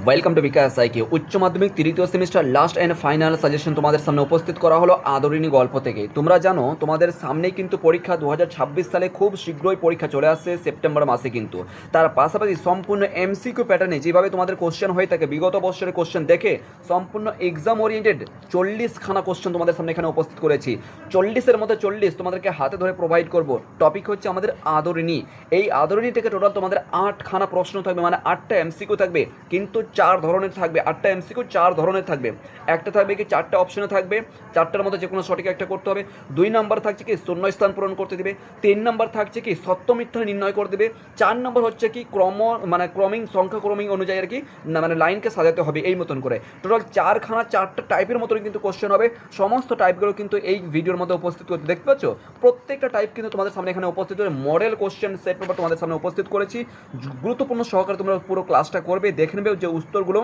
Welcome to বিকাশ আইকে উচ্চ মাধ্যমিক তৃতীয় semester last and final suggestion তোমাদের সামনে উপস্থিত করা হলো আদরিণী গল্প থেকে। তোমরা জানো তোমাদের সামনেই কিন্তু পরীক্ষা 2026 সালে খুব শীঘ্রই পরীক্ষা চলে আসছে সেপ্টেম্বর মাসে। কিন্তু তার পাশাপাশি সম্পূর্ণ এমসিকিউ প্যাটার্নে যেভাবে তোমাদের কোশ্চেন হয়ে থাকে বিগত বছরের কোশ্চেন দেখে সম্পূর্ণ এক্সাম ওরিয়েন্টেড 40খানা কোশ্চেন তোমাদের সামনে এখানে উপস্থিত করেছি। 40-এর মধ্যে 40 তোমাদেরকে হাতে ধরে প্রোভাইড করব। টপিক হচ্ছে আমাদের আদরিণী। এই আদরিণী থেকে টোটাল তোমাদের 8খানা প্রশ্ন থাকবে, মানে 8টা এমসিকিউ থাকবে, কিন্তু 4 ধরনের থাকবে। 8টা এমসিকিউ 4 ধরনের থাকবে। একটা থাকবে কি 4টা অপশনে থাকবে, 4টার মধ্যে যে কোনো সঠিক একটা করতে হবে। 2 নাম্বার থাকছে কি শূন্যস্থান পূরণ করতে দিবে। 3 নাম্বার থাকছে কি সত্য মিথ্যা নির্ণয় করে দেবে। 4 নাম্বার হচ্ছে কি ক্রমিং সংখ্যা ক্রমিং অনুযায়ী আর কি মানে লাইনকে সাজাতে হবে এই মতন করে। টোটাল 4টা টাইপের মতন কিন্তু কোশ্চেন হবে। সমস্ত টাইপগুলো কিন্তু এই ভিডিওর মধ্যে উপস্থিত করতে দেখতে পাচ্ছ। প্রত্যেকটা টাইপ কিন্তু তোমাদের সামনে এখানে উপস্থিত হবে। মডেল কোশ্চেন সেট পেপার তোমাদের সামনে উপস্থিত করেছি। গুরুত্বপূর্ণ সহকারে তোমরা পুরো ক্লাসটা করবে, দেখে নেবে যে উত্তরগুলো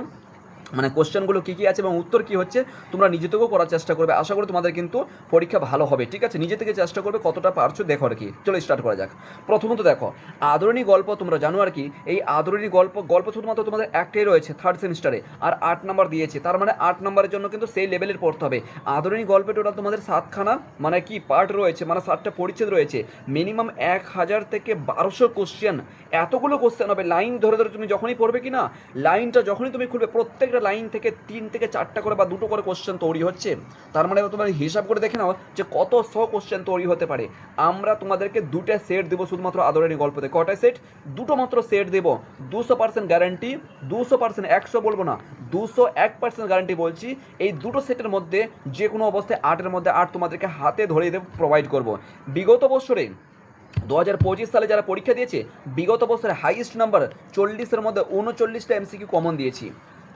মানে কোশ্চেনগুলো কী কী আছে এবং উত্তর কী হচ্ছে তোমরা নিজে থেকেও করার চেষ্টা করবে। আশা করি তোমাদের কিন্তু পরীক্ষা ভালো হবে, ঠিক আছে? নিজে থেকে চেষ্টা করবে, কতটা পারছো দেখো আর কি। চলো স্টার্ট করা যাক। প্রথমত দেখো আদরিণী গল্প, তোমরা জানো আর কি এই আদরিণী গল্প শুধুমাত্র তোমাদের একটাই রয়েছে থার্ড সেমিস্টারে, আর 8 নাম্বার দিয়েছে। তার মানে 8 নাম্বারের জন্য কিন্তু সেই লেভেলের পড়তে হবে। আদরিণী গল্পে টোটাল তোমাদের 7খানা মানে কি পার্ট রয়েছে, মানে 7টা পরিচ্ছেদ রয়েছে। মিনিমাম 1000 থেকে 1200 কোশ্চেন। এতগুলো কোশ্চেন হবে লাইন ধরে ধরে তুমি যখনই পড়বে কি না, লাইনটা যখনই তুমি খুলবে প্রত্যেকটা লাইন থেকে 3 থেকে 4টা করে বা 2টো করে কোশ্চেন তৈরি হচ্ছে। তার মানে তোমার হিসাব করে দেখে নাও যে কত 100 কোশ্চেন তৈরি হতে পারে। আমরা তোমাদেরকে 2টা সেট দেবো শুধুমাত্র আদরিণী গল্পতে। কটা সেট? 2টো মাত্র সেট দেবো। 200% গ্যারান্টি, 200%, 100 বলবো না, 201% গ্যারান্টি বলছি। এই 2টো সেটের মধ্যে যে কোনো অবস্থায় 8-এর মধ্যে 8 তোমাদেরকে হাতে ধরিয়ে দেবো, প্রোভাইড করবো। বিগত বছরে 2025 সালে যারা পরীক্ষা দিয়েছে বিগত বছরে হাইয়েস্ট নাম্বার 40-এর মধ্যে 39টা এমসিকিউ কমন দিয়েছি।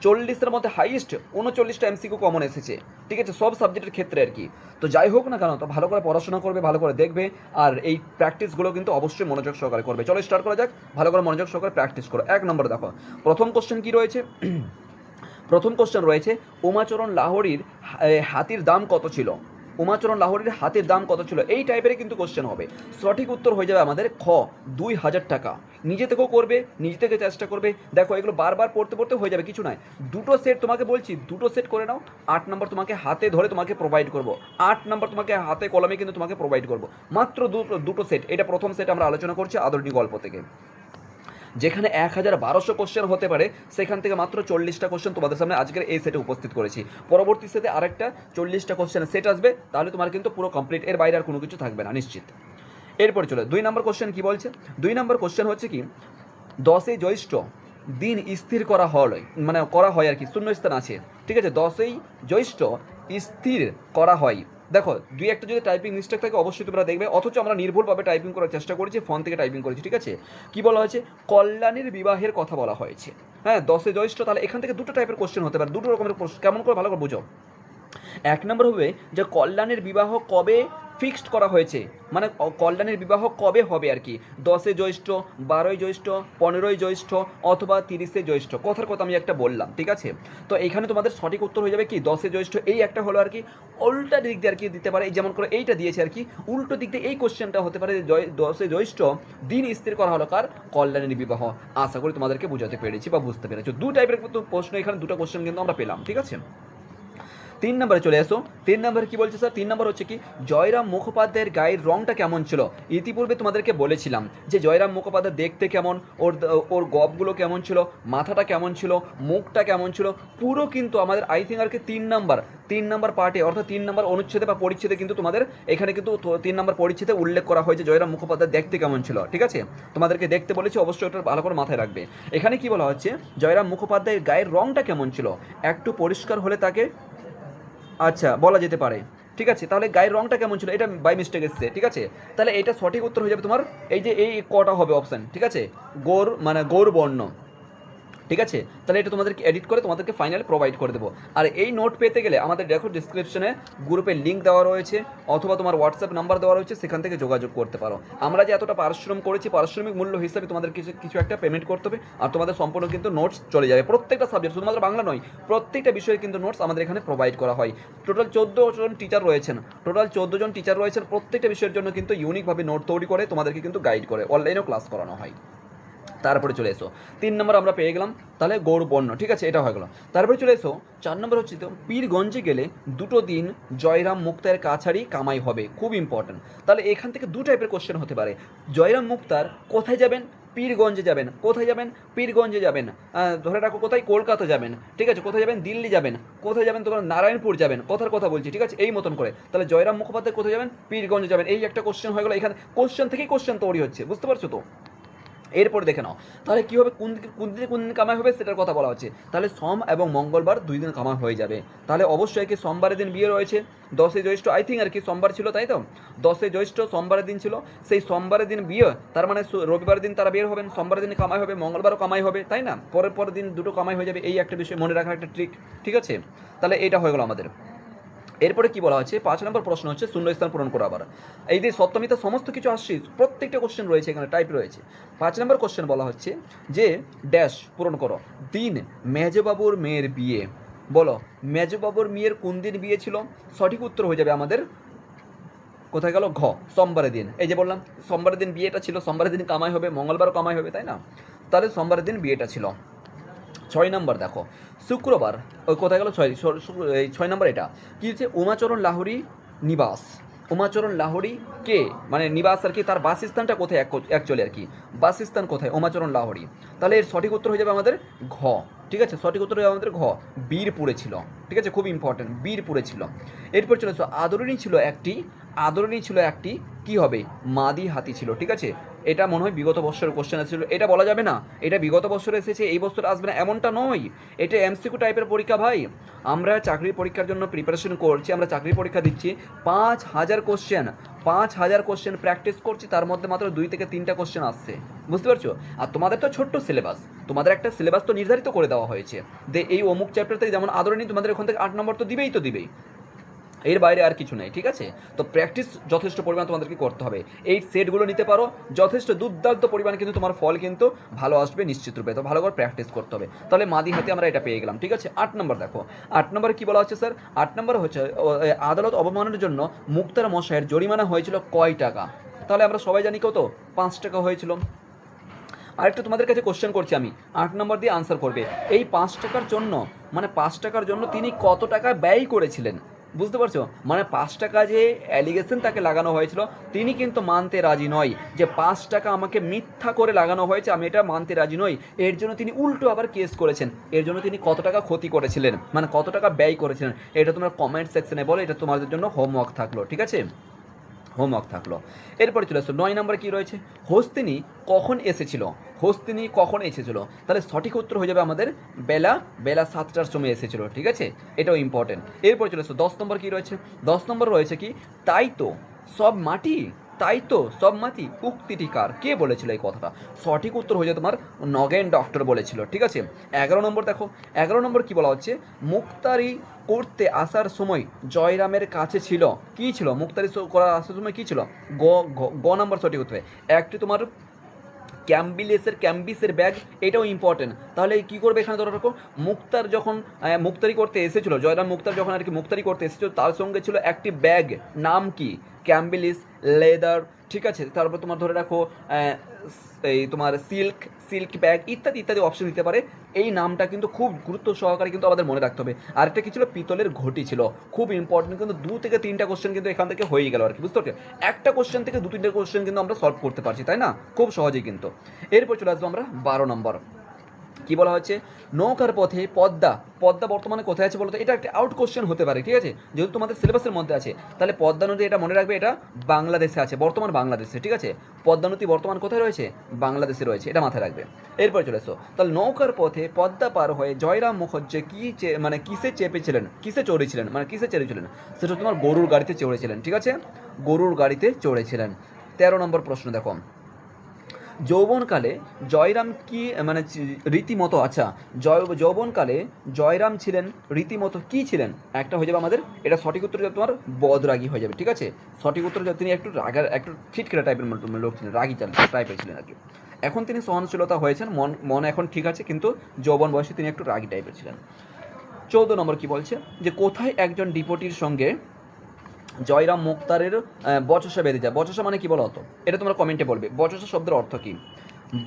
40-এর মধ্যে হাইয়েস্ট 39টা এমসিকিউ কমন এসেছে, ঠিক আছে, সব সাবজেক্টের ক্ষেত্রে আর কি। তো যাই হোক না কেন, তো ভালো করে পড়াশোনা করবে, ভালো করে দেখবে, আর এই প্র্যাকটিসগুলো কিন্তু অবশ্যই মনোযোগ সহকারে করবে। চলো স্টার্ট করা যাক। ভালো করে মনোযোগ সহকারে প্র্যাকটিস করো। 1 নম্বর দেখো প্রথম কোশ্চেন কী রয়েছে। প্রথম কোশ্চেন রয়েছে উমাচরণ লাহোরীর হাতির দাম কত ছিল। উমাচরণ লাহোরীর হাতের দাম কত ছিল, এই টাইপের কিন্তু কোশ্চেন হবে। সঠিক উত্তর হয়ে যাবে আমাদের খ 2000 টাকা। নিজে থেকেও করবে, নিজে থেকে চেষ্টা করবে। দেখো এগুলো বারবার পড়তে পড়তে হয়ে যাবে, কিছু নয়। 2টো সেট তোমাকে বলছি, 2টো সেট করে নাও। 8 নম্বর তোমাকে হাতে ধরে তোমাকে প্রোভাইড করবো। 8 নম্বর তোমাকে হাতে কলমে কিন্তু তোমাকে প্রোভাইড করবো। মাত্র 2টো সেট। এটা প্রথম সেট আমরা আলোচনা করছি আদরিণী গল্প থেকে। যেখানে 1012 কোশ্চেন হতে পারে সেখান থেকে মাত্র 40টা কোশ্চেন তোমাদের সামনে আজকের এই সেটে উপস্থিত করেছি। পরবর্তী সেটে আরেকটা 40টা কোশ্চেন সেট আসবে, তাহলে তোমার কিন্তু পুরো কমপ্লিট, এর বাইরে আর কোনো কিছু থাকবে না নিশ্চিত। এরপরে চলো 2 নম্বর কোশ্চেন কি বলছে। 2 নম্বর কোশ্চেন হচ্ছে কি 10ই জ্যৈষ্ঠ দিন স্থির করা হয়, মানে করা হয় আর কি, শূন্যস্থান আছে, ঠিক আছে। 10ই জ্যৈষ্ঠ স্থির করা হয়। দেখো 2-একটা যদি টাইপিং মিস্টেক থাকে অবশ্যই তোমরা দেখবে, অথচ আমরা নির্ভুলভাবে টাইপিং করার চেষ্টা করেছি, ফোন থেকে টাইপিং করেছি, ঠিক আছে। কি বলা হয়েছে, কল্যাণীর বিবাহের কথা বলা হয়েছে। হ্যাঁ 10ই জ্যৈষ্ঠ, তাহলে এখান থেকে 2টো টাইপের কোশ্চেন হতে পারে, 2টো রকমের প্রশ্ন। কেমন করে ভালো করে বুঝো। 1 নম্বর হবে যে কল্যাণীর বিবাহ কবে ফিক্সড করা হয়েছে, মানে কল্যাণীর বিবাহ কবে হবে আর কি। 10ই জ্যৈষ্ঠ, 12ই জ্যৈষ্ঠ, 15ই জ্যৈষ্ঠ অথবা 30শে জ্যৈষ্ঠ, কথার কথা আমি একটা বললাম, ঠিক আছে। তো এখানে তোমাদের সঠিক উত্তর হয়ে যাবে কি 10ই জ্যৈষ্ঠ। এই একটা হলো আর কি, উল্টা দিক দিয়ে আর কি দিতে পারে, যেমন করে এইটা দিয়েছে আর কি, উল্টো দিক দিয়ে এই কোশ্চেনটা হতে পারে 10ই জ্যৈষ্ঠ দিন স্থির করা হলো কার, কল্যাণীর বিবাহ। আশা করি তোমাদেরকে বোঝাতে পেরেছি বা বুঝতে পেরেছো। 2 টাইপের প্রশ্ন এখানে, 2টা কোশ্চেন কিন্তু আমরা পেলাম, ঠিক আছে। 3 নম্বরে চলে আসো। 3 নম্বরে কি বলছে স্যার, 3 নম্বর হচ্ছে কি জয়রাম মুখোপাধ্যায়ের গায়ের রংটা কেমন ছিল। ইতিপূর্বে তোমাদেরকে বলেছিলাম যে জয়রাম মুখোপাধ্যায় দেখতে কেমন, ওর গবগুলো কেমন ছিল, মাথাটা কেমন ছিল, মুখটা কেমন ছিল, পুরো কিন্তু আমাদের আই থিঙ্ক আর কি 3 নম্বর পার্টে, অর্থাৎ 3 নম্বর অনুচ্ছেদে বা পরিচ্ছেদে কিন্তু তোমাদের এখানে কিন্তু 3 নম্বর পরিচ্ছেদে উল্লেখ করা হয়েছে জয়রাম মুখোপাধ্যায় দেখতে কেমন ছিল, ঠিক আছে। তোমাদেরকে দেখতে বলেছি, অবশ্যই ওটা ভালো করে মাথায় রাখবে। এখানে কি বলা হচ্ছে, জয়রাম মুখোপাধ্যায়ের গায়ের রংটা কেমন ছিল, একটু পরিষ্কার হলে তাকে আচ্ছা বলা যেতে পারে, ঠিক আছে। তাহলে গায়ের রংটা কেমন ছিল, এটা বাই মিস্টেক এসছে, ঠিক আছে। তাহলে এটা সঠিক উত্তর হয়ে যাবে তোমার এই যে এই কটা হবে অপশান, ঠিক আছে। গৌর বর্ণ, ঠিক আছে। তাহলে এটা তোমাদেরকে এডিট করে তোমাদেরকে ফাইনাল প্রোভাইড করে দেবো। আর এই নোট পেতে গেলে আমাদের দেখো ডিসক্রিপশনে গ্রুপের লিঙ্ক দেওয়া রয়েছে, অথবা তোমার হোয়াটসঅ্যাপ নাম্বার দেওয়া রয়েছে, সেখান থেকে যোগাযোগ করতে পারো। আমরা যে এতটা পারিশ্রম করেছি, পারিশ্রমিক মূল্য হিসাবে তোমাদের কিছু একটা পেমেন্ট করতে হবে, আর তোমাদের সম্পূর্ণ কিন্তু নোটস চলে যাবে। প্রত্যেকটা সাবজেক্ট, শুধুমাত্র বাংলা নয়, প্রত্যেকটা বিষয়ে কিন্তু নোটস আমাদের এখানে প্রোভাইড করা হয়। টোটাল 14 জন টিচার রয়েছেন, প্রত্যেকটা বিষয়ের জন্য কিন্তু ইউনিকভাবে নোট তৈরি করে তোমাদেরকে কিন্তু গাইড করে, অনলাইনেও ক্লাস করানো হয়। তারপরে চলে এসো 3 নম্বর আমরা পেয়ে গেলাম, তাহলে গৌর বর্ণ, ঠিক আছে, এটা হয়ে গেল। তারপরে চলে এসো 4 নম্বর হচ্ছে তো পীরগঞ্জে গেলে দুটো দিন জয়রাম মুক্তার কাছারি কামাই হবে, খুব ইম্পর্টেন্ট। তাহলে এখান থেকে দু টাইপের কোশ্চেন হতে পারে। জয়রাম মুক্তার কোথায় যাবেন? পীরগঞ্জে যাবেন। কোথায় যাবেন? পীরগঞ্জে যাবেন। ধরে রাখো কোথায়? কলকাতা যাবেন, ঠিক আছে। কোথায় যাবেন? দিল্লি যাবেন। কোথায় যাবেন? তোমার নারায়ণপুর যাবেন, কথার কথা বলছি, ঠিক আছে, এই মতন করে। তাহলে জয়রাম মুখোপাধ্যায় কোথায় যাবেন? পীরগঞ্জে যাবেন। এই একটা কোশ্চেন হয়ে গেল, এখানে কোশ্চেন থেকেই কোশ্চেন তৈরি হচ্ছে, বুঝতে পারছো তো? এরপর দেখে নাও তাহলে কী হবে, কোন দিন কামাই হবে সেটার কথা বলা হচ্ছে। তাহলে সোম এবং মঙ্গলবার 2 দিন কামাই হয়ে যাবে। তাহলে অবশ্যই কি সোমবারের দিন বিয়ে রয়েছে, 10ই জ্যৈষ্ঠ, আই থিঙ্ক আর কি সোমবার ছিল, তাই তো? 10ই জ্যৈষ্ঠ সোমবারের দিন ছিল, সেই সোমবারের দিন বিয়ে, তার মানে রবিবারের দিন তারা বের হবেন, সোমবারের দিন কামাই হবে, মঙ্গলবারও কামাই হবে, তাই না? পরের দিন দুটো কামাই হয়ে যাবে, এই একটা বিষয় মনে রাখার একটা ট্রিক, ঠিক আছে। তাহলে এটা হয়ে গেল আমাদের। এরপরে কি বলা হচ্ছে, 5 নম্বর প্রশ্ন হচ্ছে শূন্যস্থান পূরণ করা। আবার এই যে সপ্তমিতা সমস্ত কিছু আসছে, প্রত্যেকটা কোশ্চেন রয়েছে এখানে, টাইপ রয়েছে। 5 নম্বর কোশ্চেন বলা হচ্ছে যে ড্যাশ পূরণ করো। দিন মেজবাবুর মেয়ের বিয়ে, বলো মেজবাবুর মেয়ের কোন দিন বিয়ে ছিল? সঠিক উত্তর হয়ে যাবে আমাদের কোথায় গেল, ঘ, সোমবারের দিন। এই যে বললাম সোমবারের দিন বিয়েটা ছিল, সোমবারের দিন কামাই হবে, মঙ্গলবারও কামাই হবে, তাই না? তাহলে সোমবারের দিন বিয়েটা ছিল। 6 নম্বর দেখো, শুক্রবার, ওই কোথায় গেল, 6 নম্বর এটা কি হচ্ছে, উমাচরণ লাহোরি নিবাস। উমাচরণ লাহোরি কে, মানে নিবাস আর কি, তার বাসস্থানটা কোথায় অ্যাকচুয়ালি আর কি, বাসস্থান কোথায়? উমাচরণ লাহোরি। তাহলে এর সঠিক উত্তর হয়ে যাবে আমাদের ঘ, ঠিক আছে, সঠিক উত্তর হয়ে যাবে আমাদের ঘ, বীরপুরে ছিল, ঠিক আছে, খুব ইম্পর্টেন্ট, বীরপুরে ছিল। এরপর চলে আসো, আদরণী ছিল একটি কি হবে, মাদি হাতি ছিল, ঠিক আছে। এটা মনে হয় বিগত বছরের কোশ্চেন এসেছিল, এটা বলা যাবে না এটা বিগত বছরে এসেছে, এই বছর আসবে না, এমনটা নয়। এটা এমসিকিউ টাইপের পরীক্ষা ভাই। আমরা চাকরির পরীক্ষার জন্য প্রিপারেশন করছি, আমরা চাকরির পরীক্ষা দিচ্ছি, 5,000 কোশ্চেন প্র্যাকটিস করছি, তার মধ্যে মাত্র 2 থেকে 3টা কোশ্চেন আসছে, বুঝতে পারছো? আর তোমাদের তো ছোট্ট সিলেবাস, তোমাদের একটা সিলেবাস তো নির্ধারিত করে দেওয়া হয়েছে যে এই অমুক চ্যাপ্টার থেকে, যেমন আদরণী তোমাদের ওখান থেকে 8 নম্বর তো দিবেই, এর বাইরে আর কিছু নেই, ঠিক আছে। তো প্র্যাকটিস যথেষ্ট পরিমাণ তোমাদেরকে করতে হবে, এই সেটগুলো নিতে পারো, যথেষ্ট দুর্দান্ত পরিমাণ কিন্তু তোমার ফল কিন্তু ভালো আসবে নিশ্চিত রূপে। তো ভালো করে প্র্যাকটিস করতে হবে। তাহলে মাদি হাতে আমরা এটা পেয়ে গেলাম, ঠিক আছে। 8 নম্বর দেখো, 8 নম্বরে কি বলা হচ্ছে স্যার? 8 নম্বর হচ্ছে আদালত অবমাননার জন্য মুক্তার মশাইয়ের জরিমানা হয়েছিল কয় টাকা? তাহলে আমরা সবাই জানি কত, 5 টাকা হয়েছিল। আরেকটু তোমাদের কাছে কোশ্চেন করছি আমি, 8 নম্বর দিয়ে আনসার করবে। এই 5 টাকার জন্য, মানে 5 টাকার জন্য তিনি কত টাকা ব্যয় করেছিলেন, বুঝতে পারছো? মানে 5 টাকা যে অ্যালিগেশন তাকে লাগানো হয়েছিল, তিনি কিন্তু মানতে রাজি নয় যে 5 টাকা আমাকে মিথ্যা করে লাগানো হয়েছে, আমি এটা মানতে রাজি নই। এর জন্য তিনি উল্টো আবার কেস করেছেন। এর জন্য তিনি কত টাকা ক্ষতি করেছিলেন, মানে কত টাকা ব্যয় করেছিলেন, এটা তোমরা কমেন্ট সেকশনে বলো, এটা তোমাদের জন্য হোমওয়ার্ক থাকলো, ঠিক আছে, হোমওয়ার্ক থাকলো। এরপরে চলে আসো 9 নম্বরে কী রয়েছে, হস্তিনী কখন এসেছিল? তাহলে সঠিক উত্তর হয়ে যাবে আমাদের বেলা 7টার সময় এসেছিল, ঠিক আছে, এটাও ইম্পর্টেন্ট। এরপরে চলে আসো 10 নম্বর কী রয়েছে, 10 নম্বর রয়েছে কি, তাই তো সব মাটি উক্তিটি কার, কে বলেছিল এই কথাটা? সঠিক উত্তর হয়ে যায় তোমার নগেন ডক্টর বলেছিল, ঠিক আছে। 11 নম্বর দেখো, 11 নম্বর কি বলা হচ্ছে, মুক্তারি করতে আসার সময় জয়রামের কাছে ছিল, কি ছিল মুক্তারি করার আসার সময়, কি ছিল? গ গ নম্বর সঠিক উত্তর। একটি তোমার ক্যাম্বিসের ব্যাগ, এটাও ইম্পর্টেন্ট। তাহলে কি করবে এখানে, ধরো রাখো, মুক্তার যখন মুক্তারি করতে এসেছিলো, জয়রাম মুক্তার যখন আর কি মুক্তারি করতে এসেছিলো, তার সঙ্গে ছিল একটি ব্যাগ, নাম কি? ক্যাম্বিলিস লেদার, ঠিক আছে। তারপর তোমার ধরে রাখো এই তোমার সিল্ক ব্যাগ ইত্যাদি অপশন দিতে পারে। এই নামটা কিন্তু খুব গুরুত্ব সহকারে কিন্তু আমাদের মনে রাখতে হবে। আরেকটা কি ছিল, পিতলের ঘটি ছিল, খুব ইম্পর্টেন্ট, কিন্তু 2 থেকে 3টা কোশ্চেন কিন্তু এখান থেকে হয়ে গেল আর কি, বুঝতে পারছো? একটা কোশ্চেন থেকে 2-3টা কোশ্চেন কিন্তু আমরা সলভ করতে পারছি, তাই না, খুব সহজেই কিন্তু। এরপর চলে আসবো আমরা 12 নম্বর, কি বলা হচ্ছে, নৌকার পথে পদ্মা বর্তমানে কোথায় আছে বলতো? এটা একটা আউট কোশ্চেন হতে পারে, ঠিক আছে, যেহেতু তোমাদের সিলেবাসের মধ্যে আছে। তাহলে পদ্মা নদী, এটা মনে রাখবে, এটা বাংলাদেশে আছে, বর্তমান বাংলাদেশে, ঠিক আছে। পদ্মা নদী বর্তমান কোথায় রয়েছে? বাংলাদেশে রয়েছে, এটা মাথায় রাখবে। এরপর চলে এসো, তাহলে নৌকার পথে পদ্মা পার হয়ে জয়রাম মুখার্জি কিসে চড়েছিলেন, সেটা তোমার গরুর গাড়িতে চড়েছিলেন, ঠিক আছে, গরুর গাড়িতে চড়েছিলেন। 13 নম্বর প্রশ্ন দেখো, যৌবনকালে জয়রাম কি মানে রীতিমতো, আচ্ছা, যৌবনকালে জয়রাম ছিলেন রীতিমতো কি ছিলেন? একটা হয়ে যাবে আমাদের, এটা সঠিক উত্তর যাবে তোমার বদরাগী হয়ে যাবে, ঠিক আছে, সঠিক উত্তর যাবে তিনি একটু একটু খিটখিটে টাইপের লোক ছিলেন, রাগী টাইপের ছিলেন আর কি। এখন তিনি সহনশীলতা হয়েছেন, মন এখন ঠিক আছে, কিন্তু যৌবন বয়সে তিনি একটু রাগী টাইপের ছিলেন। 14 নম্বর কি বলছে, যে কোথায় একজন ডিপোটির সঙ্গে জয়রাম মুক্তারের বচসা বেঁধে যায়? বচসা মানে কি বলো হতো, এটা তোমরা কমেন্টে বলবে, বচসা শব্দের অর্থ কী?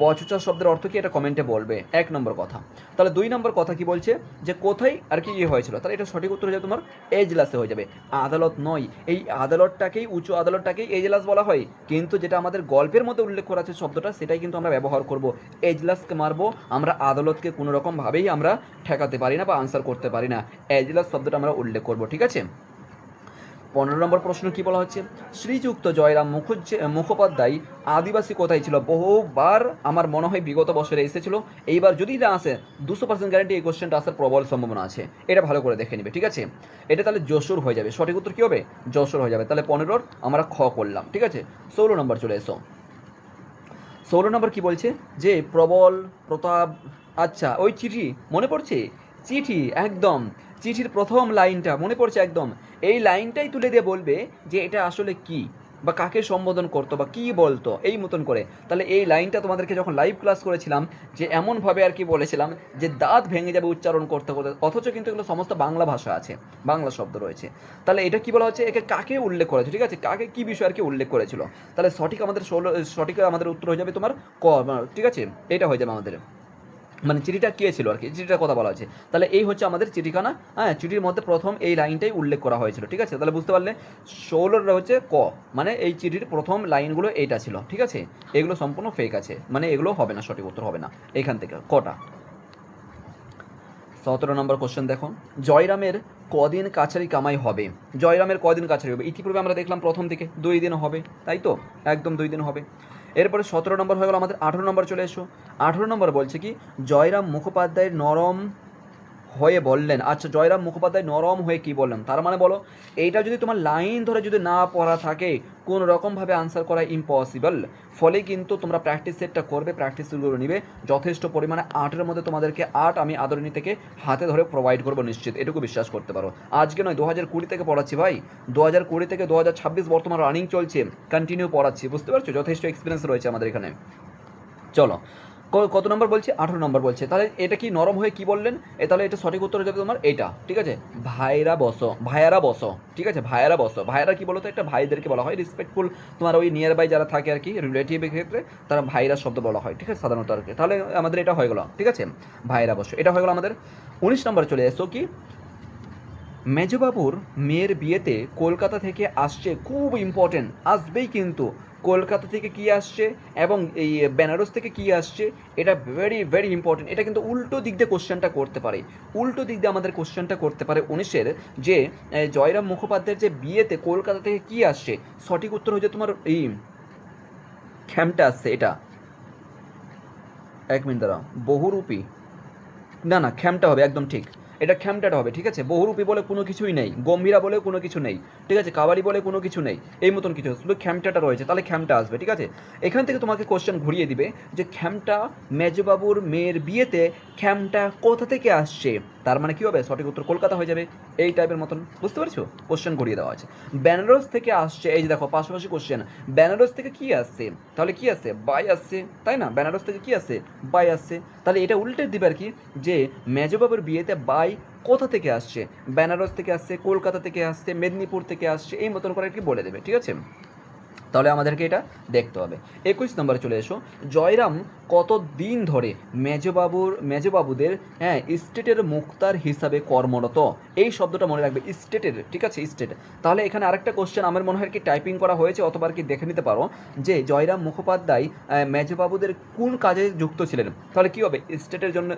বচসা শব্দের অর্থ কি, এটা কমেন্টে বলবে, 1 নম্বর কথা। তাহলে 2 নম্বর কথা কি বলছে, যে কোথায় আর কি ইয়ে হয়েছিল, তাহলে এটা সঠিক উত্তর হয়ে যাবে তোমার এজলাসে হয়ে যাবে, আদালত নয়। এই আদালতটাকেই, উচ্চ আদালতটাকেই এজলাস বলা হয়, কিন্তু যেটা আমাদের গল্পের মধ্যে উল্লেখ করা আছে শব্দটা, সেটাই কিন্তু আমরা ব্যবহার করব। এজলাসকে মারবো, আমরা আদালতকে কোনো রকমভাবেই আমরা ঠেকাতে পারি না বা আনসার করতে পারি না, এজলাস শব্দটা আমরা উল্লেখ করব, ঠিক আছে। 15 নম্বর প্রশ্ন কি বলা হচ্ছে, শ্রীযুক্ত জয়রাম মুখোপাধ্যায় আদিবাসী কোথায় ছিল? বহুবার আমার মনে হয় বিগত বছরে এসেছিল, এইবার যদি না আসে 200% গ্যারান্টি এই কোশ্চেনটা আসার প্রবল সম্ভাবনা আছে, এটা ভালো করে দেখে নিবে, ঠিক আছে। এটা তাহলে যশোর হয়ে যাবে, সঠিক উত্তর কী হবে, যশোর হয়ে যাবে। তাহলে 15 আমরা খ করলাম, ঠিক আছে। 16 নম্বর চলে এসো। 16 নম্বর কি বলছে, যে প্রবল প্রতাপ, আচ্ছা ওই চিঠি মনে পড়ছে, চিঠি একদম, চিঠির প্রথম লাইনটা মনে পড়ছে একদম, এই লাইনটাই তুলে দিয়ে বলবে যে এটা আসলে কি বা কাকে সম্বোধন করতো বা কী বলতো, এই মতন করে। তাহলে এই লাইনটা তোমাদেরকে যখন লাইভ ক্লাস করেছিলাম, যে এমনভাবে আর কি বলেছিলাম যে দাঁত ভেঙে যাবে উচ্চারণ করতে করতে, অথচ কিন্তু এগুলো সমস্ত বাংলা ভাষা আছে, বাংলা শব্দ রয়েছে। তাহলে এটা কি বলা হচ্ছে, একে কাকে উল্লেখ করেছে, ঠিক আছে, কাকে কী বিষয় আর কি উল্লেখ করেছিল। তাহলে সঠিক আমাদের সঠিক আমাদের উত্তর হয়ে যাবে তোমার ক, ঠিক আছে, এটা হয়ে যাবে আমাদের, মানে চিঠিটা কে ছিল আর কি, চিঠিটার কথা বলা হয়েছে। তাহলে এই হচ্ছে আমাদের চিঠিখানা, হ্যাঁ, চিঠির মধ্যে প্রথম এই লাইনটাই উল্লেখ করা হয়েছিল, ঠিক আছে। তাহলে বুঝতে পারলে 16 হচ্ছে ক, মানে এই চিঠির প্রথম লাইনগুলো এইটা ছিল, ঠিক আছে। এগুলো সম্পূর্ণ ফেক আছে, মানে এগুলো হবে না, সঠিক উত্তর হবে না এখান থেকে কটা। 17 নম্বর কোশ্চেন দেখো, জয়রামের কদিন কাছারি কামাই হবে? জয়রামের কদিন কাছারি হবে, ইতিপূর্বে আমরা দেখলাম প্রথম থেকে 2 দিন হবে, তাই তো, একদম 2 দিন হবে। এরপরে 17 নম্বর হয়ে গেল আমাদের। 18 নম্বর চলে এসো। 18 নম্বর বলছে কি, জয়রাম মুখোপাধ্যায়ের নরম হয়ে বললেন, আচ্ছা জয়রাম মুখোপাধ্যায় নরম হয়ে কি বললেন, তার মানে বলো, এইটা যদি তোমার লাইন ধরে যদি না পড়া থাকে, কোন রকমভাবে আনসার করা ইম্পসিবল। ফলে কিন্তু তোমরা প্র্যাকটিস সেটটা করবে, প্র্যাকটিসগুলো নিবে যথেষ্ট পরিমাণে। 8-এর মধ্যে তোমাদেরকে 8 আমি আদরিণী থেকে হাতে ধরে প্রোভাইড করবো নিশ্চিত, এটুকু বিশ্বাস করতে পারো। আজকে নয়, 2020 থেকে পড়াচ্ছি ভাই, 2020 থেকে 2026 বর্তমান রানিং চলছে, কন্টিনিউ পড়াচ্ছি, বুঝতে পারছো, যথেষ্ট এক্সপিরিয়েন্স রয়েছে আমাদের এখানে। চলো, কত নম্বর বলছে, 18 নম্বর বলছে। তাহলে এটা কি নরম হয়ে কি বললেন, তাহলে এটা সঠিক উত্তর হয়ে যাবে তোমার এটা, ঠিক আছে, ভাইরা বসো, ভাইয়ারা বসো, ঠিক আছে, ভাইয়ারা বসো। ভাইয়ারা কি বলতো, একটা ভাইদেরকে বলা হয় রেসপেক্টফুল, তোমার ওই নিয়ার বাই যারা থাকে আর কি রিলেটিভের ক্ষেত্রে, তারা ভাইরা শব্দ বলা হয়, ঠিক আছে, সাধারণত আর কি। তাহলে আমাদের এটা হয়ে গেল, ঠিক আছে, ভাইরা বসো, এটা হয়ে গেল আমাদের। 19 নম্বর চলে এসো কি, মেজবাবুর মেয়ের বিয়েতে কলকাতা থেকে আসছে, খুব ইম্পর্টেন্ট, আসবেই কিন্তু, কলকাতা থেকে কি আসছে এবং এই বেনারস থেকে কি আসছে, এটা ভেরি ভেরি ইম্পর্টেন্ট। এটা কিন্তু উল্টো দিক দিয়ে কোশ্চেনটা করতে পারে, উল্টো দিক দিয়ে আমাদের কোশ্চেনটা করতে পারে 19-এর, যে জয়রাম মুখোপাধ্যায়ের যে বিয়েতে কলকাতা থেকে কি আসছে, সঠিক উত্তর হচ্ছে তোমার এই খ্যামটা আসছে, এটা 1 মিনিট দাঁড়াও, বহুরূপী, না না খ্যামটা হবে, একদম ঠিক, এটা খ্যামটাটা হবে, ঠিক আছে। বহুরূপী বলে কোনো কিছুই নেই, গম্ভীরা বলে কোনো কিছু নেই, ঠিক আছে, কাবালি বলে কোনো কিছু নেই, এই মতন কিছু, শুধু খ্যামটাটা রয়েছে, তাহলে খ্যামটা আসবে, ঠিক আছে। এখান থেকে তোমাকে কোশ্চেন ঘুরিয়ে দিবে যে খ্যামটা, মেজবাবুর মেয়ের বিয়েতে খ্যামটা কোথা থেকে আসছে, তার মানে কী হবে, সঠিক উত্তর কলকাতা হয়ে যাবে, এই টাইপের মতন, বুঝতে পারছো, কোশ্চেন ঘুরিয়ে দেওয়া আছে। বেনারস থেকে আসছে, এই যে দেখো পাশাপাশি কোশ্চেন, বেনারস থেকে কি আসছে, তাহলে কি আসছে, বাই আসছে, তাই না, বেনারস থেকে কি আসছে, বাই আসছে। তাহলে এটা উল্টে দিবে আর কি, যে মেজবাবুর বিয়েতে বাই কোথা থেকে আসছে, বেনারস থেকে আসছে, কলকাতা থেকে আসছে, মেদিনীপুর থেকে আসছে, এই মতন করে আর কি বলে দেবে, ঠিক আছে। তাহলে আমাদেরকে এটা দেখতে হবে। 21 নম্বরে চলে এসো, জয়রাম কত দিন ধরে মেজবাবুদের, হ্যাঁ, স্টেটের মুক্তার হিসাবে কর্মরত, এই শব্দটা মনে রাখবে, স্টেটের, ঠিক আছে, স্টেট। তাহলে এখানে আরেকটা কোশ্চেন আমার মনে হয় কি টাইপিং করা হয়েছে, অথবা কি দেখে নিতে পারো, যে জয়রাম মুখোপাধ্যায় মেজবাবুদের কোন কাজে যুক্ত ছিলেন, তাহলে কি হবে, স্টেটের জন্য,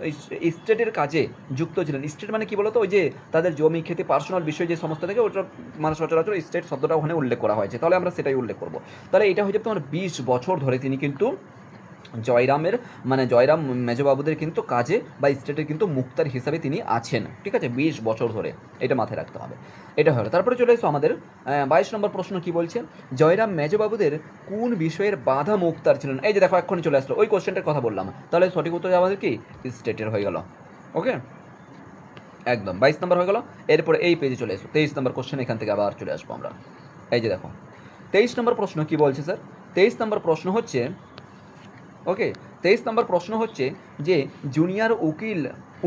স্টেটের কাজে যুক্ত ছিলেন। স্টেট মানে কি বলতো, ওই যে তাদের জমি ক্ষেতে পার্সোনাল বিষয় যে সমস্ত থেকে, ওটা মানে সচরাচর স্টেট শব্দটা ওখানে উল্লেখ করা হয়েছে, তাহলে আমরা সেটাই উল্লেখ করবো। তাহলে এটা হয়ে যাবে তোমার 20 বছর ধরে তিনি কিন্তু জয়রামের, মানে জয়রাম মেজবাবুদের কিন্তু কাজে বা স্টেটের কিন্তু মুক্তার হিসাবে তিনি আছেন, ঠিক আছে, 20 বছর ধরে, এটা মাথায় রাখতে হবে। এটা হলো, তারপরে চলে এসো আমাদের 22 নম্বর প্রশ্ন কি বলছে, জয়রাম মেজবাবুদের কোন বিষয়ের বাধা মুক্তার ছিলেন, এই যে দেখো এক্ষুনি চলে আসলো, ওই কোশ্চেনটার কথা বললাম, তাহলে সঠিক উত্তর আমাদের কি স্টেটের হয়ে গেল, ওকে, একদম 22 নম্বর হয়ে গেল। এরপরে এই পেজে চলে এসো, 23 নম্বর কোশ্চেন, এখান থেকে আবার চলে আসবো আমরা। এই যে দেখো 23 নম্বর প্রশ্ন কি বলছে স্যার, 23 নম্বর প্রশ্ন হচ্ছে, ওকে, 23 নম্বর প্রশ্ন হচ্ছে যে জুনিয়র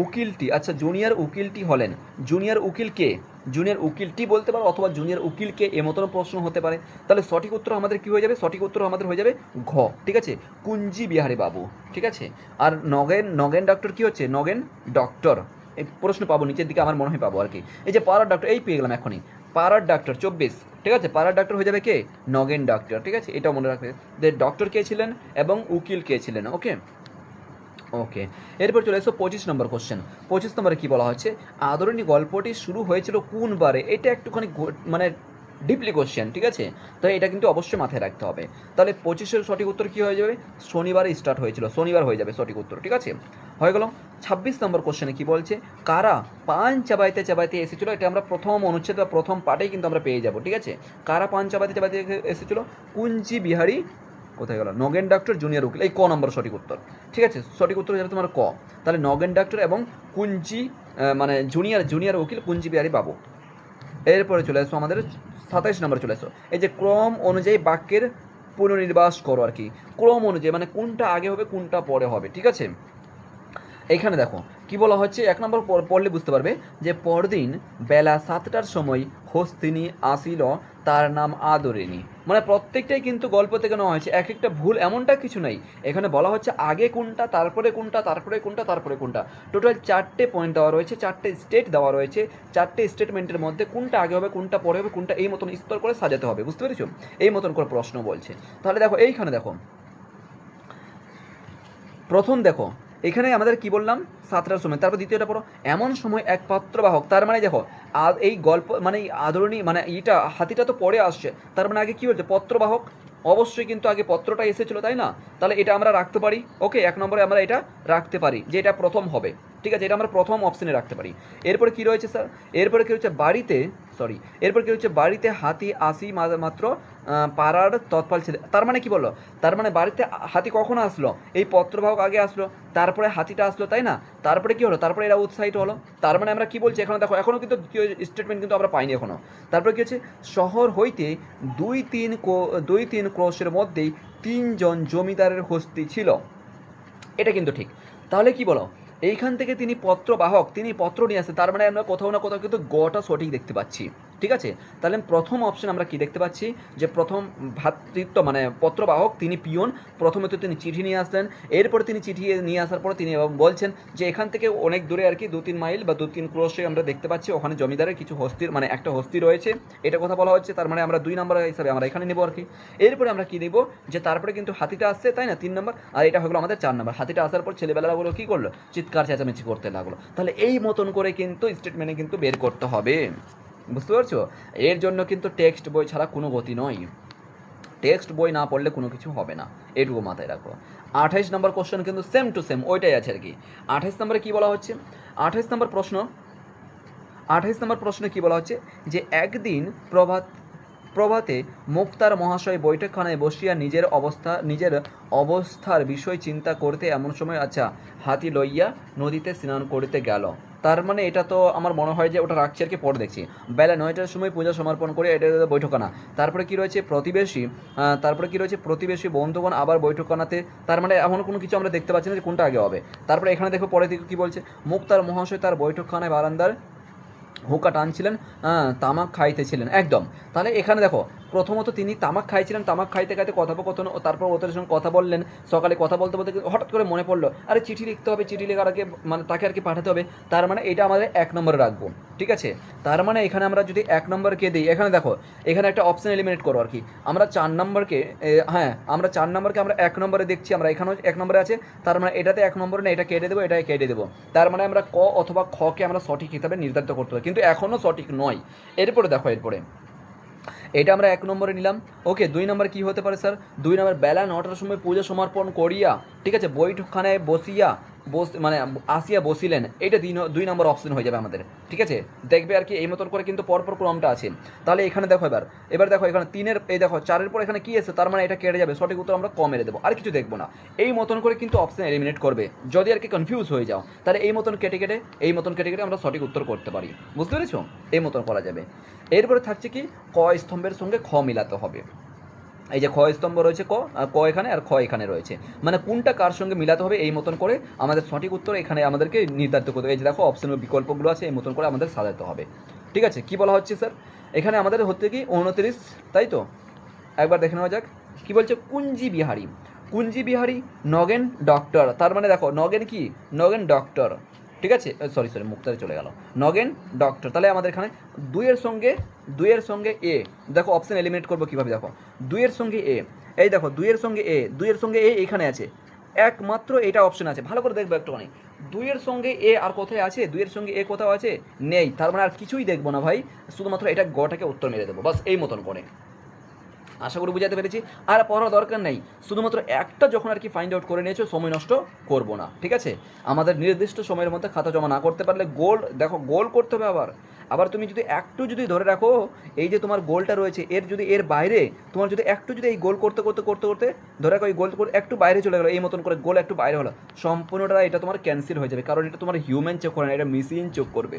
উকিলটি, আচ্ছা জুনিয়র উকিলটি হলেন, জুনিয়র উকিল কে? জুনিয়র উকিলটি বলতে পারো অথবা জুনিয়র উকিলকে, এমতন প্রশ্ন হতে পারে। তাহলে সঠিক উত্তর আমাদের কী হয়ে যাবে? সঠিক উত্তর আমাদের হয়ে যাবে ঘ, ঠিক আছে, কুঞ্জি বিহারী বাবু, ঠিক আছে। আর নগেন ডক্টর কী হচ্ছে? নগেন ডক্টর, এই প্রশ্ন পাবো নিচের দিকে, আমার মনে হয় পাবো আর কি। এই যে পাড়ার ডক্টর, এই পেয়ে গেলাম এখনই, পাড়ার ডাক্তার 24, ঠিক আছে, পাড়ার ডাক্তার হয়ে যাবে কে? নগেন ডাক্তার, ঠিক আছে, এটাও মনে রাখবে যে ডক্টর কে ছিলেন এবং উকিল কে ছিলেন। ওকে ওকে, এরপর চলে এসো 25 নম্বর কোশ্চেন। 25 নম্বরে কী বলা হচ্ছে? আদরণী গল্পটি শুরু হয়েছিল কোন বারে? এটা একটুখানি মানে ডিপলি কোশ্চেন, ঠিক আছে, তো এটা কিন্তু অবশ্যই মাথায় রাখতে হবে। তাহলে 25-এর সঠিক উত্তর কী হয়ে যাবে? শনিবারে স্টার্ট হয়েছিল, শনিবার হয়ে যাবে সঠিক উত্তর, ঠিক আছে, হয়ে গেল। 26 নম্বর কোশ্চেনে কী বলছে? কারা পান চাবাইতে চাবাইতে এসেছিল? এটা আমরা প্রথম অনুচ্ছেদ বা প্রথম পার্টেই কিন্তু আমরা পেয়ে যাব, ঠিক আছে। কারা পান চাবাইতে চাবাইতে এসেছিল? কুঞ্জি বিহারী, কোথায় গেল? নগেন ডাক্তার, জুনিয়র উকিল, এই ক নম্বর সঠিক উত্তর, ঠিক আছে, সঠিক উত্তর হয়ে যাবে তোমার ক। তাহলে নগেন ডাক্তার এবং কুঞ্জি মানে জুনিয়র উকিল কুঞ্জি বিহারী বাবু। এরপরে চলে আসো আমাদের 27 নম্বর চলে আসো, এই যে ক্রম অনুযায়ী বাক্যের পুনর্নির্বাস করো আর কি, ক্রম অনুযায়ী মানে কোনটা আগে হবে কোনটা পরে হবে, ঠিক আছে। এইখানে দেখো কি বলা হচ্ছে, 1 নম্বর পড়লে বুঝতে পারবে যে পরদিন বেলা 7টার সময় হস্তিনী আসিল, তার নাম আদরিণী। মানে প্রত্যেকটাই কিন্তু গল্প থেকে নেওয়া হয়েছে, এক একটা ভুল এমনটা কিছু নাই। এখানে বলা হচ্ছে আগে কোনটা, তারপরে কোনটা, তারপরে কোনটা, তারপরে কোনটা। টোটাল 4টে পয়েন্ট দেওয়া রয়েছে, 4টে স্টেট দেওয়া রয়েছে, 4টে স্টেটমেন্টের মধ্যে কোনটা আগে হবে কোনটা পরে হবে কোনটা, এই মতন স্তর করে সাজাতে হবে, বুঝতে পেরেছো? এই মতন করে প্রশ্ন বলছে। তাহলে দেখো এইখানে দেখো, প্রথম দেখো এখানে আমাদের কি বললাম? 7টার সময়, তারপর দ্বিতীয়টা পড়ো, এমন সময় এক পত্রবাহক, তার মানে দেখো এই গল্প মানে এই আদরণী মানে এইটা হাতিটা তো পরে আসছে, তার মানে আগে কি বলছে? পত্রবাহক, অবশ্যই কিন্তু আগে পত্রটা এসেছিলো, তাই না? তাহলে এটা আমরা রাখতে পারি। ওকে, 1 নম্বরে আমরা এটা রাখতে পারি যে এটা প্রথম হবে, ঠিক আছে, এটা আমরা প্রথম অপশনে রাখতে পারি। এরপরে কি রয়েছে স্যার? এরপরে কি হচ্ছে? এরপর কি হচ্ছে? বাড়িতে হাতি আসি মাত্র পাড়ার তৎপাল ছেলে, তার মানে কি বললো? তার মানে বাড়িতে হাতি কখন আসলো? এই পত্রবাহক আগে আসলো, তারপরে হাতিটা আসলো, তাই না? তারপরে কি হলো? তারপরে এরা উৎসাহিত হলো। তার মানে আমরা কি বলছি এখানে? দেখো এখনও কিন্তু দ্বিতীয় স্টেটমেন্ট কিন্তু আমরা পাইনি এখনও। তারপরে কি হচ্ছে? শহর হইতে 2-3 ক্রোশের মধ্যেই 3জন জমিদারের হস্তি ছিল, এটা কিন্তু ঠিক। তাহলে কি বলো? এইখান থেকে তিনি পত্রবাহক, তিনি পত্র নিয়ে আসে, তার মানে আমরা কোথাও না কোথাও কিন্তু গটা সঠিক দেখতে পাচ্ছি, ঠিক আছে। তাহলে প্রথম অপশন আমরা কি দেখতে পাচ্ছি? যে প্রথম ভ্রাতৃত্ব মানে পত্রবাহক, তিনি পিয়ন, প্রথমে তো তিনি চিঠি নিয়ে আসলেন, এরপরে তিনি চিঠি নিয়ে আসার পরে তিনি বলছেন যে এখান থেকে অনেক দূরে আর কি 2-3 মাইল বা 2-3 ক্রোশে আমরা দেখতে পাচ্ছি ওখানে জমিদারের কিছু হস্তির মানে একটা হস্তি রয়েছে, এটা কথা বলা হচ্ছে। তার মানে আমরা 2 নম্বর হিসাবে আমরা এখানে নেবো আর কি। এরপরে আমরা কি নেব? যে তারপরে কিন্তু হাতিটা আসছে, তাই না, 3 নম্বর, আর এটা হলো আমাদের 4 নম্বর। হাতিটা আসার পর ছেলেবেলাগুলো কী করলো? চিৎকার চেঁচামেচি করতে লাগলো। তাহলে এই মতন করে কিন্তু স্টেটমেন্টে কিন্তু বের করতে হবে, বুঝতে পারছো? এর জন্য কিন্তু টেক্সট বই ছাড়া কোনো গতি নয়, টেক্সট বই না পড়লে কোনো কিছু হবে না, এটুকু মাথায় রাখো। 28 নম্বর কোশ্চেন কিন্তু সেম টু সেম ওইটাই আছে আর কি। 28 নম্বরে কী বলা হচ্ছে? 28 নম্বর প্রশ্নে কী বলা হচ্ছে? যে একদিন প্রভাতে মুক্তার মহাশয় বৈঠকখানায় বসিয়া নিজের অবস্থার বিষয় চিন্তা করতে এমন সময় আচ্ছা হাতি লইয়া নদীতে স্নান করিতে গেল। তার মানে এটা তো আমার মনে হয় যে ওটা রাখছি আর কি, পরে দেখছি। বেলা 9টার সময় পূজা সমর্পণ করে এটা বৈঠকখানা। তারপরে কি রয়েছে? প্রতিবেশী বন্ধুগণ আবার বৈঠকখানাতে। তার মানে এমন কোনো কিছু আমরা দেখতে পাচ্ছি না যে কোনটা আগে হবে। তারপরে এখানে দেখো পরে দিকে কী বলছে? মুক্তার মহাশয় তার বৈঠকখানায় বারান্দার হুঁকা টানছিলেন, তামাক খাইতেছিলেন, একদম। তাহলে এখানে দেখো প্রথমত তিনি তামাক খাইছিলেন, তামাক খাইতে খাইতে কথোপকথন, তারপর ওদের সঙ্গে কথা বললেন। সকালে কথা বলতে বলতে হঠাৎ করে মনে পড়লো আরে চিঠি লিখতে হবে, চিঠি লেখার আগে মানে তাকে আর কি পাঠাতে হবে। তার মানে এটা আমাদের 1 নম্বরে রাখবো, ঠিক আছে। তার মানে এখানে আমরা যদি 1 নম্বরকে দিই, এখানে দেখো এখানে একটা অপশন এলিমিনেট করো আর কি। আমরা 4 নম্বরকে আমরা 4 নম্বরকে আমরা 1 নম্বরে দেখছি, আমরা এখানেও 1 নম্বরে আছে। তার মানে এটাতে 1 নম্বরে না, এটা কেটে দেবো, এটা কেটে দেবো। তার মানে আমরা ক অথবা খকে আমরা সঠিক হিসাবে নির্ধারিত করতে হবে, কিন্তু এখনও সঠিক নয়। এরপরে দেখো এটা আমরা 1 নম্বরে নিলাম। ওকে, 2 নম্বর কী হতে পারে স্যার? 2 নম্বর বেলা 9টার সময় পূজা সমর্পণ করিয়া, ঠিক আছে, বৈঠকখানায় মানে আসিয়া বসিলেন, এটা 2 নম্বর অপশন হয়ে যাবে আমাদের, ঠিক আছে। দেখবে আর কি এই মতন করে কিন্তু পরপর ক্রমটা আছে। তাহলে এখানে দেখো এবার দেখো এখানে 3-এর এই দেখো 4-এর পর এখানে কী আছে? তার মানে এটা কেটে যাবে, সঠিক উত্তর আমরা ক মেরে দেবো, আর কিছু দেখবো না। এই মতন করে কিন্তু অপশন এলিমিনেট করবে, যদি আর কি কনফিউজ হয়ে যাও তাহলে এই মতন কেটে আমরা সঠিক উত্তর করতে পারি, বুঝতে পেরেছো? এই মতন করা যাবে। এরপরে থাকছে কি? ক স্তম্ভের সঙ্গে খ মিলাতে হবে। এই যে খ স্তম্ভ রয়েছে ক, আর ক এখানে আর খ এখানে রয়েছে, মানে কোনটা কার সঙ্গে মিলাতে হবে এই মতন করে আমাদের সঠিক উত্তর এখানে আমাদেরকে নির্ধারিত করতে হবে। এই যে দেখো অপশন বিকল্পগুলো আছে, এই মতন করে আমাদের সাজাতে হবে। ঠিক আছে, কি বলা হচ্ছে স্যার এখানে আমাদের হচ্ছে কি 29, তাই তো? একবার দেখে নেওয়া যাক কি বলছে। কুঞ্জি বিহারী, কুঞ্জি বিহারী নগেন ডক্টর, তার মানে দেখো নগেন কি, নগেন ডক্টর। ঠিক আছে, সরি মুক্তারে চলে গেল, নগেন ডক্টর। তাহলে আমাদের এখানে দুইয়ের সঙ্গে এ, দেখো অপশন এলিমিনেট করবো কীভাবে, দেখো দুইয়ের সঙ্গে এ, এই দেখো দুইয়ের সঙ্গে এ এখানে আছে, একমাত্র এটা অপশন আছে, ভালো করে দেখবো একটুখানি। দুইয়ের সঙ্গে এ আর কোথায় আছে, দুইয়ের সঙ্গে এ কোথাও আছে, নেই, তার মানে আর কিছুই দেখবো না ভাই, শুধুমাত্র এটা গটাকে উত্তর মেরে দেবো বাস, এই মতন করে। আশা করি বুঝাতে পেরেছি, আর পড়ার দরকার নেই, শুধুমাত্র একটা যখন আর কি ফাইন্ড আউট করে নিয়েছো, সময় নষ্ট করবো না। ঠিক আছে, আমাদের নির্দিষ্ট সময়ের মধ্যে খাতা জমা না করতে পারলে গোল, দেখো গোল করতে হবে আবার তুমি যদি একটু যদি ধরে রাখো, এই যে তোমার গোলটা রয়েছে এর যদি এর বাইরে তোমার যদি একটু যদি এই গোল করতে করতে করতে করতে ধরে রাখো এই গোল করে একটু বাইরে চলে গেলো, এই মতন করে গোল একটু বাইরে হলো, সম্পূর্ণটা এটা তোমার ক্যান্সেল হয়ে যাবে, কারণ এটা তোমার হিউম্যান চেক করে না, এটা মেশিন চেক করবে।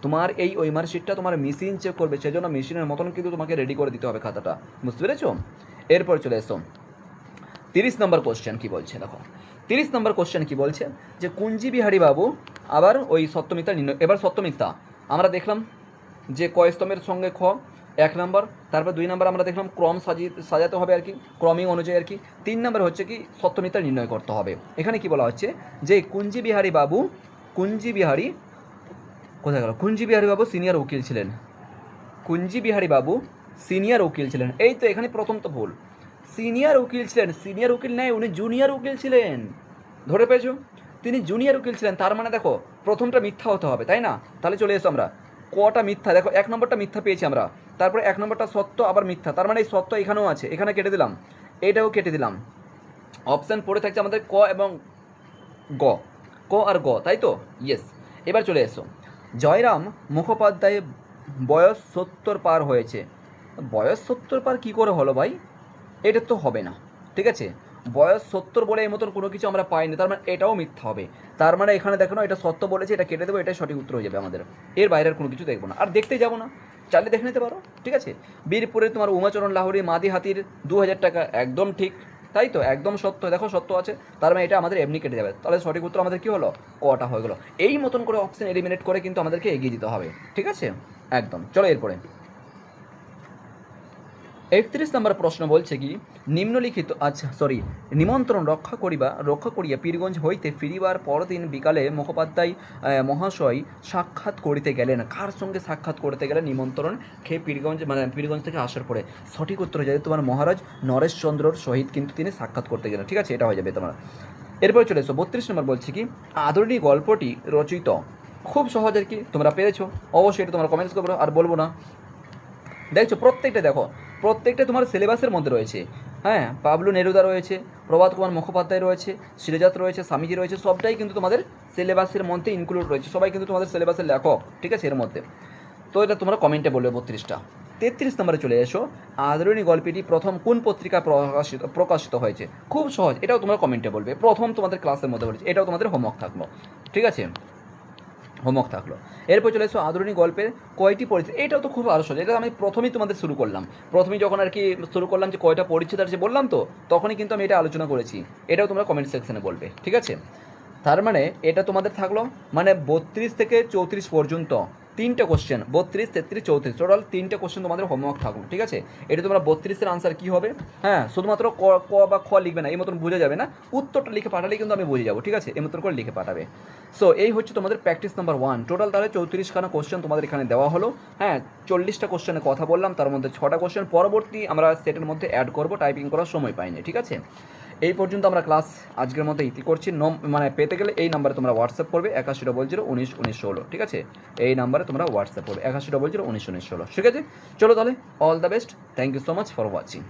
তোমার এই ওই মার্কশিটটা তোমার মেশিন চেক করবে, সেজন্য মেশিনের মতন কিন্তু তোমাকে রেডি করে দিতে হবে খাতাটা, বুঝতে পেরেছো? এরপর চলে এসো 30 নম্বর কোশ্চেন কি বলছে, দেখো 30 নম্বর কোশ্চেন কি বলছে যে কুঞ্জি বিহারী বাবু আবার ওই সত্যমিথ্যা নির্ণয়। এবার সত্যমিথ্যা আমরা দেখলাম যে ক স্তম্ভের সঙ্গে খ 1 নম্বর, তারপর 2 নম্বর আমরা দেখলাম ক্রম সাজাতে হবে আর কি, ক্রমিং অনুযায়ী আর কি। 3 নম্বর হচ্ছে কি সত্যমিথ্যা নির্ণয় করতে হবে। এখানে কি বলা হচ্ছে যে কুঞ্জি বিহারী বাবু কোথায় গেল, কুঞ্জি বিহারী বাবু সিনিয়র উকিল ছিলেন, কুঞ্জি বিহারী বাবু সিনিয়র উকিল ছিলেন, এই তো এখানে প্রথম তো ভুল, সিনিয়র উকিল ছিলেন, সিনিয়র উকিল নেই, উনি জুনিয়র উকিল ছিলেন, ধরে পেয়েছো? তিনি জুনিয়র উকিল ছিলেন, তার মানে দেখো প্রথমটা মিথ্যা হতে হবে, তাই না? তাহলে চলে এসো আমরা কটা মিথ্যা, দেখো 1 নম্বরটা মিথ্যা পেয়েছি আমরা, তারপরে 1 নম্বরটা সত্য আবার মিথ্যা, তার মানে এই সত্য এখানেও আছে, এখানে কেটে দিলাম, এইটাও কেটে দিলাম। অপশান পড়ে থাকছে আমাদের ক এবং গ, ক আর গ, তাই তো? ইয়েস। এবার চলে এসো জয়রাম মুখোপাধ্যায় বয়স 70 পার হয়েছে, বয়স 70 পার কী করে হলো ভাই, এটা তো হবে না। ঠিক আছে, বয়স 70 বলে এই মতন কোনো কিছু আমরা পাইনি, তার মানে এটাও মিথ্যা হবে, তার মানে এখানে দেখো না এটা সত্য বলেছে, এটা কেটে দেবো, এটাই সঠিক উত্তর হয়ে যাবে আমাদের, এর বাইরের কোনো কিছু দেখবো না, আর দেখতেই যাবো না, চাইলে দেখে নিতে পারো। ঠিক আছে, বীরপুরে তোমার উমাচরণ লাহোরি মাদি হাতির 2000 টাকা, একদম ঠিক, তাই তো, একদম সত্য, দেখো সত্য আছে, তার মানে এটা আমাদের এমনি কেটে যাবে, তাহলে সঠিক উত্তর আমাদের কী হলো, কটা হয়ে গেলো। এই মতন করে অপশন এলিমিনেট করে কিন্তু আমাদেরকে এগিয়ে দিতে হবে। ঠিক আছে, একদম। চলো এরপরে 31 নম্বর প্রশ্ন বলছে কি নিম্নলিখিত, নিমন্ত্রণ রক্ষা করিয়া পীরগঞ্জ হইতে ফিরিবার পরদিন বিকালে মুখোপাধ্যায় মহাশয় সাক্ষাৎ করিতে গেলেন, কার সঙ্গে সাক্ষাৎ করতে গেলেন, নিমন্ত্রণ খেয়ে পীরগঞ্জ থেকে আসার পরে, সঠিক উত্তর হয়ে যাবে তোমার মহারাজ নরেশচন্দ্রর সহিত কিন্তু তিনি সাক্ষাৎ করতে গেলেন। ঠিক আছে, এটা হয়ে যাবে তোমার। এরপর চলে এসো 32 নম্বর বলছে কি আদরণী গল্পটি রচিত, খুব সহজ আর কি, তোমরা পেরেছো অবশ্যই, এটা তোমরা কমেন্টস করবো আর বলবো না। দেখছো প্রত্যেকটা তোমার সিলেবাসের মধ্যে রয়েছে, হ্যাঁ, পাবলু নেরুদা রয়েছে, প্রভাত কুমার মুখোপাধ্যায় রয়েছে, শ্রীজাত রয়েছে, স্বামীজি রয়েছে, সবটাই কিন্তু তোমাদের সিলেবাসের মধ্যে ইনক্লুড রয়েছে, সবাই কিন্তু তোমাদের সিলেবাসের লেখক। ঠিক আছে, এর মধ্যে তো এটা তোমরা কমেন্টে বলবে 32টা। 33 নম্বরে চলে এসো আদরণী গল্পটি প্রথম কোন পত্রিকা প্রকাশিত হয়েছে, খুব সহজ, এটাও তোমরা কমেন্টে বলবে, প্রথম তোমাদের ক্লাসের মধ্যে বলেছে, এটাও তোমাদের হোমওয়ার্ক থাকলো। ঠিক আছে, হোমওয়ার্ক থাকলো। এরপর চলে এসো আদরণী গল্পের কয়টি পরিচ্ছেদ, এটাও তো খুব আরো সহজ, এটা আমি প্রথমেই তোমাদের শুরু করলাম, যখন আর কি শুরু করলাম যে কয়টা পরিচ্ছেদ আছে বললাম তো, তখনই কিন্তু আমি এটা আলোচনা করেছি, এটাও তোমরা কমেন্ট সেকশনে বলবে। ঠিক আছে, তার মানে এটা তোমাদের থাকলো মানে 32 থেকে 34 পর্যন্ত 3টে কোশ্চেন, 32, 33, 34, টোটাল 3টে কোশ্চেন তোমাদের হোমওয়ার্ক থাকলো। ঠিক আছে, এটা তোমরা 32-এর আনসার কী হবে, হ্যাঁ, শুধুমাত্র ক বা খ লিখবে না, এই মতন বোঝা যাবে না, উত্তরটা লিখে পাঠালেই কিন্তু আমি বুঝে যাবো। ঠিক আছে, এই মতন করে লিখে পাঠাবে। সো এই হচ্ছে তোমাদের প্র্যাকটিস নাম্বার 1, টোটাল তাহলে 34খানা কোশ্চেন তোমাদের এখানে দেওয়া হলো। হ্যাঁ, 40টা কোশ্চেনে কথা বললাম, তার মধ্যে 6টা কোশ্চেন পরবর্তী আমরা সেটের মধ্যে অ্যাড করবো, টাইপিং করার সময় পাইনি। ঠিক আছে, এই পর্যন্ত আমরা ক্লাস আজকের মতো ইতি করছি। পেতে গেলে এই নাম্বারে তোমরা হোয়াটসঅ্যাপ করবে 8100191916। ঠিক আছে, এই নাম্বারে তোমরা হোয়াটসঅ্যাপ করবে 8100191916। ঠিক আছে, চলো তাহলে, all the best, thank you so much for watching.